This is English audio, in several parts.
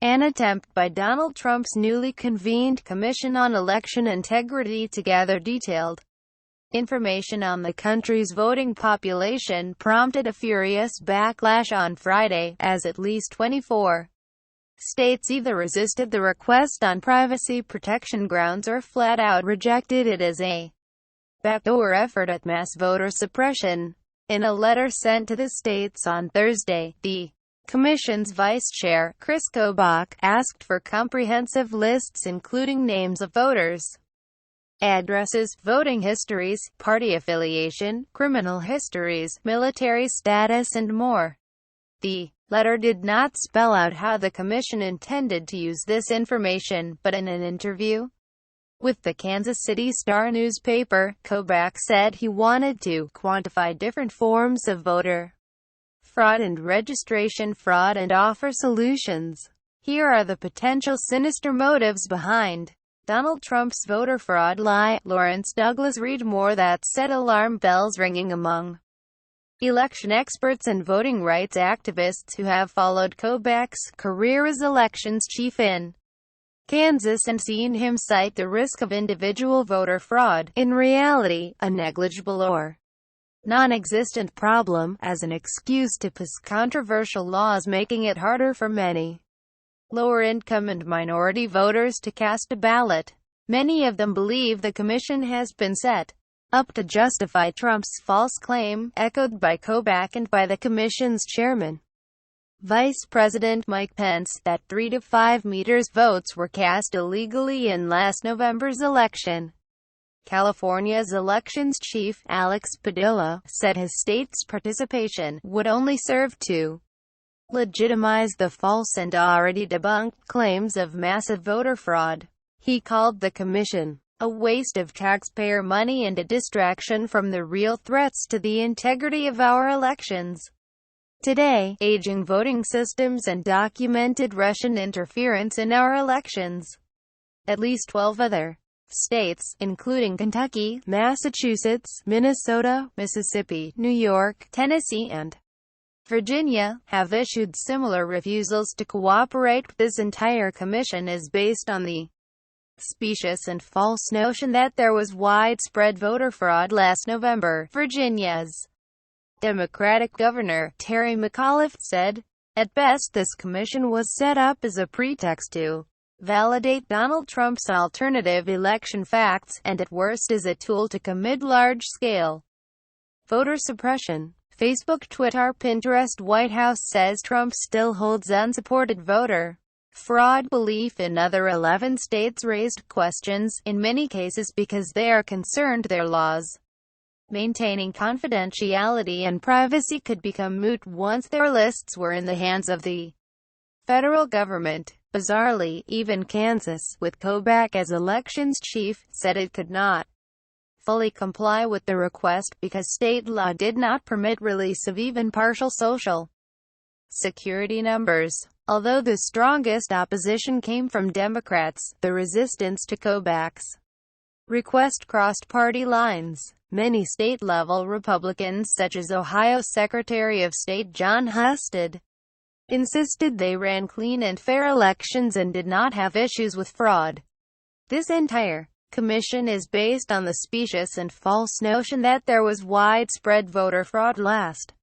An attempt by Donald Trump's newly convened Commission on Election Integrity to gather detailed information on the country's voting population prompted a furious backlash on Friday, as at least 24 states either resisted the request on privacy protection grounds or flat-out rejected it as a backdoor effort at mass voter suppression. In a letter sent to the states on Thursday, the Commission's vice chair, Chris Kobach, asked for comprehensive lists including names of voters, addresses, voting histories, party affiliation, criminal histories, military status and more. The letter did not spell out how the Commission intended to use this information, but in an interview with the Kansas City Star newspaper, Kobach said he wanted to quantify different forms of voter fraud and registration fraud and offer solutions. Here are the potential sinister motives behind Donald Trump's voter fraud lie. Lawrence Douglas Reed. More that set alarm bells ringing among election experts and voting rights activists who have followed Kobach's career as elections chief in Kansas and seen him cite the risk of individual voter fraud, in reality, a negligible or non-existent problem, as an excuse to pass controversial laws making it harder for many lower-income and minority voters to cast a ballot. Many of them believe the Commission has been set up to justify Trump's false claim, echoed by Kobach and by the Commission's chairman, Vice President Mike Pence, that 3 to 5 million votes were cast illegally in last November's election. California's elections chief, Alex Padilla, said his state's participation would only serve to legitimize the false and already debunked claims of massive voter fraud. He called the Commission a waste of taxpayer money and a distraction from the real threats to the integrity of our elections today: aging voting systems and documented Russian interference in our elections. At least 12 other states, including Kentucky, Massachusetts, Minnesota, Mississippi, New York, Tennessee, and Virginia, have issued similar refusals to cooperate. This entire commission is based on the specious and false notion that there was widespread voter fraud last November. Virginia's Democratic Governor, Terry McAuliffe, said, "At best this commission was set up as a pretext to validate Donald Trump's alternative election facts, and at worst is a tool to commit large-scale voter suppression." Facebook, Twitter, Pinterest. White House says Trump still holds unsupported voter fraud belief in other 11 states raised questions, in many cases because they are concerned their laws maintaining confidentiality and privacy could become moot once their lists were in the hands of the federal government. Bizarrely, even Kansas, with Kobach as elections chief, said it could not fully comply with the request because state law did not permit release of even partial social security numbers. Although the strongest opposition came from Democrats, the resistance to Kobach's request crossed party lines. Many state-level Republicans, such as Ohio Secretary of State John Husted, insisted they ran clean and fair elections and did not have issues with fraud. This entire commission is based on the specious and false notion that there was widespread voter fraud last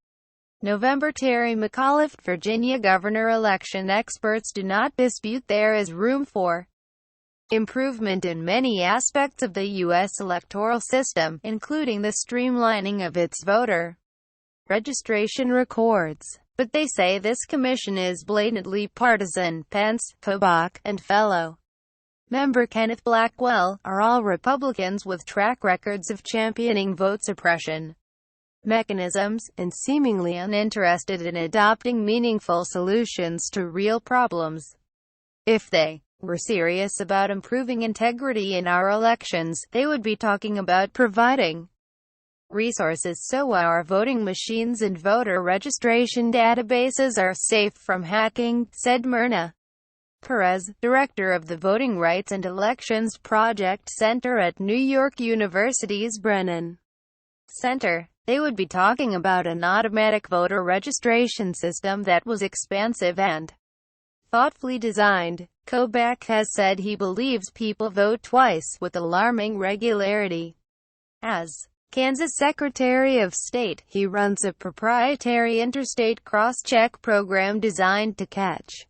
November. Terry McAuliffe, Virginia governor. Election experts do not dispute there is room for improvement in many aspects of the U.S. electoral system, including the streamlining of its voter registration records. But they say this commission is blatantly partisan. Pence, Kobach, and fellow member Kenneth Blackwell are all Republicans with track records of championing vote suppression mechanisms, and seemingly uninterested in adopting meaningful solutions to real problems. If they were serious about improving integrity in our elections, they would be talking about providing resources so our voting machines and voter registration databases are safe from hacking, said Myrna Perez, director of the Voting Rights and Elections Project Center at New York University's Brennan Center. They would be talking about an automatic voter registration system that was expansive and thoughtfully designed. Kobach has said he believes people vote twice, with alarming regularity. As Kansas Secretary of State, he runs a proprietary interstate cross-check program designed to catch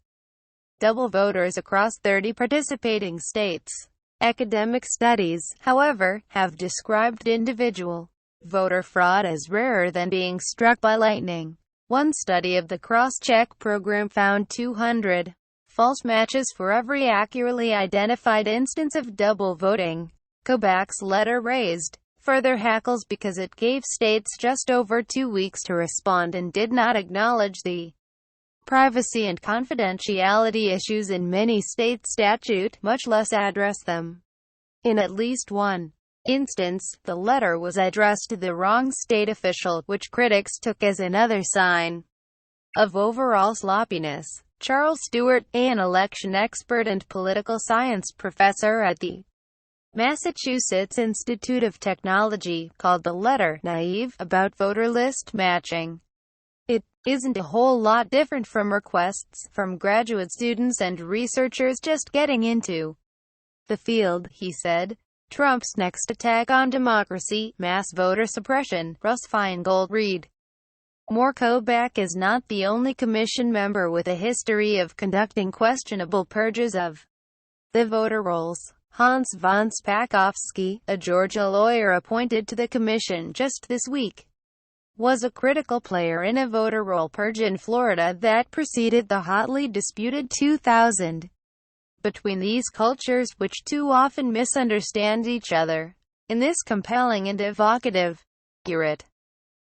double voters across 30 participating states. Academic studies, however, have described individual voter fraud as rarer than being struck by lightning. One study of the cross-check program found 200 false matches for every accurately identified instance of double voting. Kobach's letter raised further hackles because it gave states just over 2 weeks to respond and did not acknowledge the privacy and confidentiality issues in many state statute, much less address them. In at least one instance, the letter was addressed to the wrong state official, which critics took as another sign of overall sloppiness. Charles Stewart, an election expert and political science professor at the Massachusetts Institute of Technology, called the letter naive about voter list matching. It isn't a whole lot different from requests from graduate students and researchers just getting into the field, he said. Trump's next attack on democracy, mass voter suppression. Russ Feingold read more. Kobach is not the only commission member with a history of conducting questionable purges of the voter rolls. Hans von Spakovsky, a Georgia lawyer appointed to the commission just this week, was a critical player in a voter roll purge in Florida that preceded the hotly disputed 2000 between these cultures, which too often misunderstand each other. In this compelling and evocative, accurate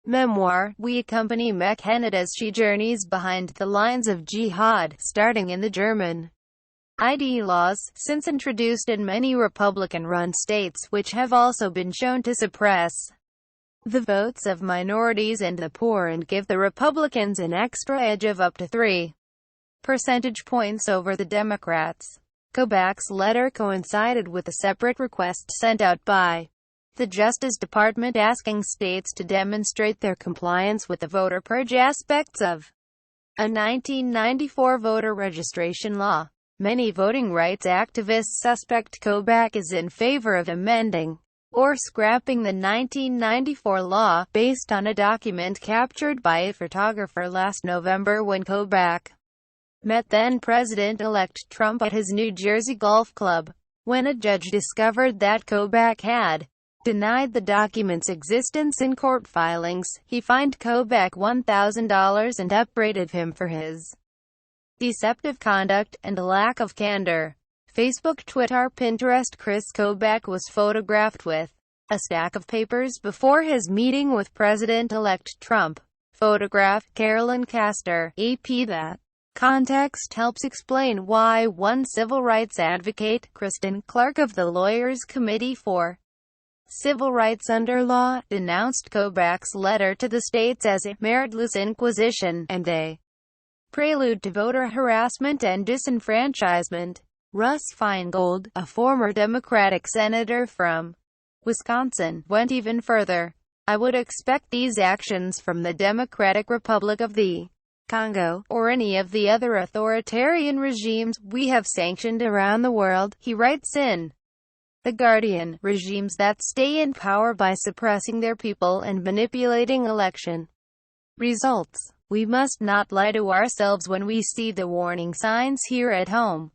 memoir, we accompany Mekhenet as she journeys behind the lines of jihad, starting in the German ID laws, since introduced in many Republican-run states, which have also been shown to suppress the votes of minorities and the poor and give the Republicans an extra edge of up to 3 percentage points over the Democrats. Kobach's letter coincided with a separate request sent out by the Justice Department asking states to demonstrate their compliance with the voter purge aspects of a 1994 voter registration law. Many voting rights activists suspect Kobach is in favor of amending or scrapping the 1994 law, based on a document captured by a photographer last November when Kobach met then-President-elect Trump at his New Jersey golf club. When a judge discovered that Kobach had denied the document's existence in court filings, he fined Kobach $1,000 and upbraided him for his deceptive conduct and lack of candor. Facebook, Twitter, Pinterest. Chris Kobach was photographed with a stack of papers before his meeting with President-elect Trump. Photograph, Carolyn Castor, AP. That context helps explain why one civil rights advocate, Kristen Clark of the Lawyers Committee for Civil Rights Under Law, denounced Kobach's letter to the states as a meritless inquisition, and a prelude to voter harassment and disenfranchisement. Russ Feingold, a former Democratic senator from Wisconsin, went even further. I would expect these actions from the Democratic Republic of the Congo, or any of the other authoritarian regimes we have sanctioned around the world, he writes in The Guardian. Regimes that stay in power by suppressing their people and manipulating election results. We must not lie to ourselves when we see the warning signs here at home.